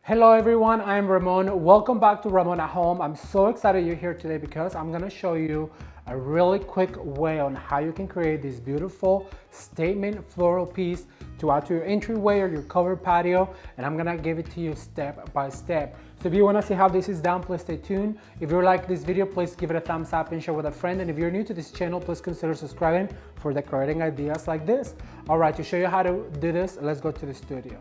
Hello everyone, I'm Ramon. Welcome back to Ramon at Home. I'm so excited you're here today because I'm gonna show you a really quick way on how you can create this beautiful statement floral piece to add to your entryway or your covered patio, and I'm gonna give it to you step by step. So if you wanna see how this is done, please stay tuned. If you like this video, please give it a thumbs up and share with a friend. And if you're new to this channel, please consider subscribing for decorating ideas like this. All right, to show you how to do this, let's go to the studio.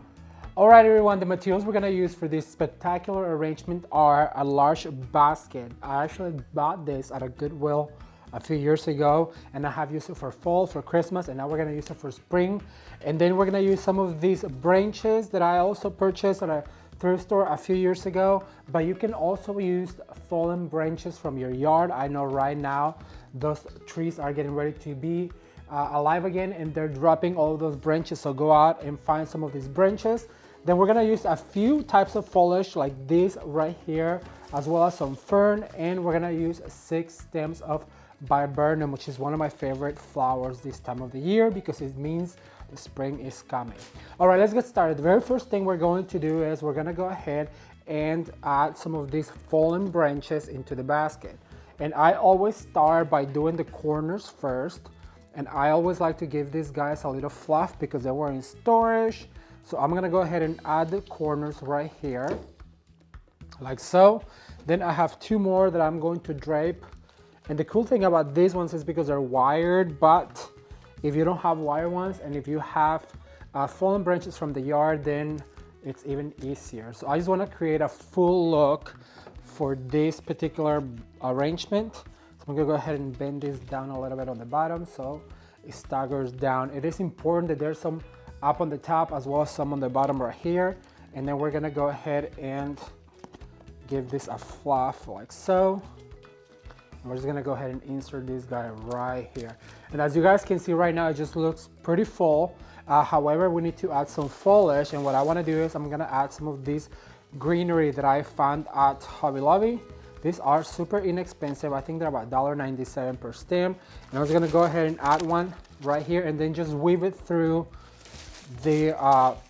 Alright everyone, the materials we're going to use for this spectacular arrangement are a large basket. I actually bought this at a Goodwill a few years ago, and I have used it for fall, for Christmas, and now we're going to use it for spring. And then we're going to use some of these branches that I also purchased at a thrift store a few years ago, but you can also use fallen branches from your yard. I know right now those trees are getting ready to be alive again, and they're dropping all of those branches, so go out and find some of these branches. Then we're gonna use a few types of foliage like this right here, as well as some fern, and we're gonna use 6 stems of viburnum, which is one of my favorite flowers this time of the year because it means the spring is coming. All right, let's get started. The very first thing we're going to do is we're gonna go ahead and add some of these fallen branches into the basket. And I always start by doing the corners first, and I always like to give these guys a little fluff because they were in storage. So I'm gonna go ahead and add the corners right here, like so. Then I have 2 more that I'm going to drape. And the cool thing about these ones is because they're wired, but if you don't have wire ones and if you have fallen branches from the yard, then it's even easier. So I just wanna create a full look for this particular arrangement. So I'm gonna go ahead and bend this down a little bit on the bottom so it staggers down. It is important that there's some up on the top as well as some on the bottom right here. And then we're gonna go ahead and give this a fluff like so. And we're just gonna go ahead and insert this guy right here. And as you guys can see right now, it just looks pretty full. However, we need to add some foliage, and what I wanna do is I'm gonna add some of this greenery that I found at Hobby Lobby. These are super inexpensive. I think they're about $1.97 per stem. And I was gonna go ahead and add one right here and then just weave it through the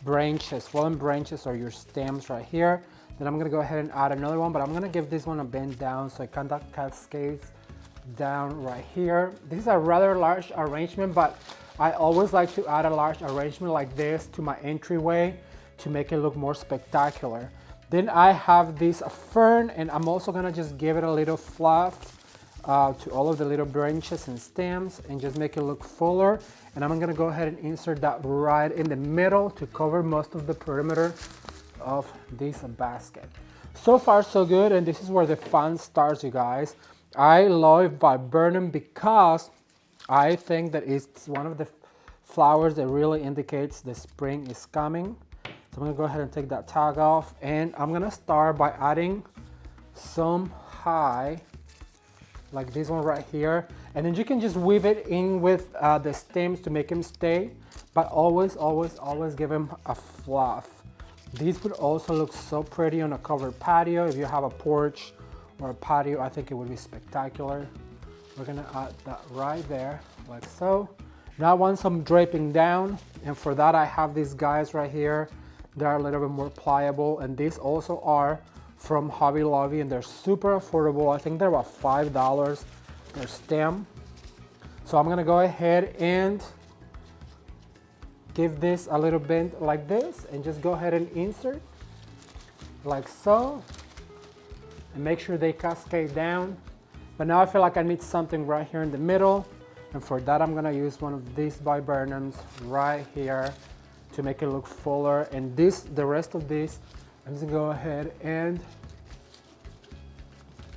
branches, fallen branches or your stems right here. Then I'm gonna go ahead and add another one, but I'm gonna give this one a bend down so it kind of cascades down right here. This is a rather large arrangement, but I always like to add a large arrangement like this to my entryway to make it look more spectacular. Then I have this fern, and I'm also gonna just give it a little fluff to all of the little branches and stems and just make it look fuller. And I'm gonna go ahead and insert that right in the middle to cover most of the perimeter of this basket. So far so good, and this is where the fun starts, you guys. I love viburnum because I think that it's one of the flowers that really indicates the spring is coming. So I'm gonna go ahead and take that tag off, and I'm gonna start by adding some high, like this one right here. And then you can just weave it in with the stems to make them stay, but always, always, always give them a fluff. These would also look so pretty on a covered patio. If you have a porch or a patio, I think it would be spectacular. We're gonna add that right there, like so. Now I want some draping down, and for that I have these guys right here. They're a little bit more pliable, and these also are from Hobby Lobby, and they're super affordable. I think they're about $5 per stem. So I'm gonna go ahead and give this a little bend like this, and just go ahead and insert like so, and make sure they cascade down. But now I feel like I need something right here in the middle, and for that I'm gonna use one of these viburnums right here to make it look fuller. And the rest of this, I'm just gonna go ahead and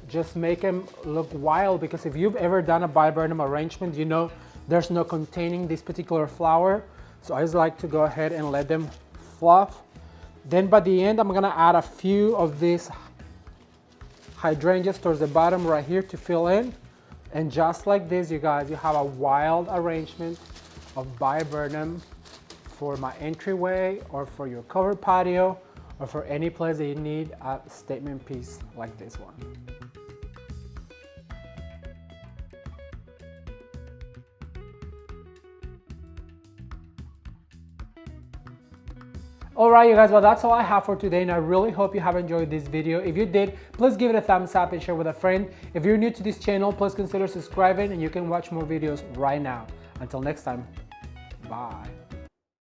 just make them look wild, because if you've ever done a viburnum arrangement, you know there's no containing this particular flower. So I just like to go ahead and let them fluff. Then by the end, I'm gonna add a few of these hydrangeas towards the bottom right here to fill in. And just like this, you guys, you have a wild arrangement of viburnum for my entryway, or for your covered patio, or for any place that you need a statement piece like this one. Alright you guys, well that's all I have for today, and I really hope you have enjoyed this video. If you did, please give it a thumbs up and share with a friend. If you're new to this channel, please consider subscribing, and you can watch more videos right now. Until next time, bye.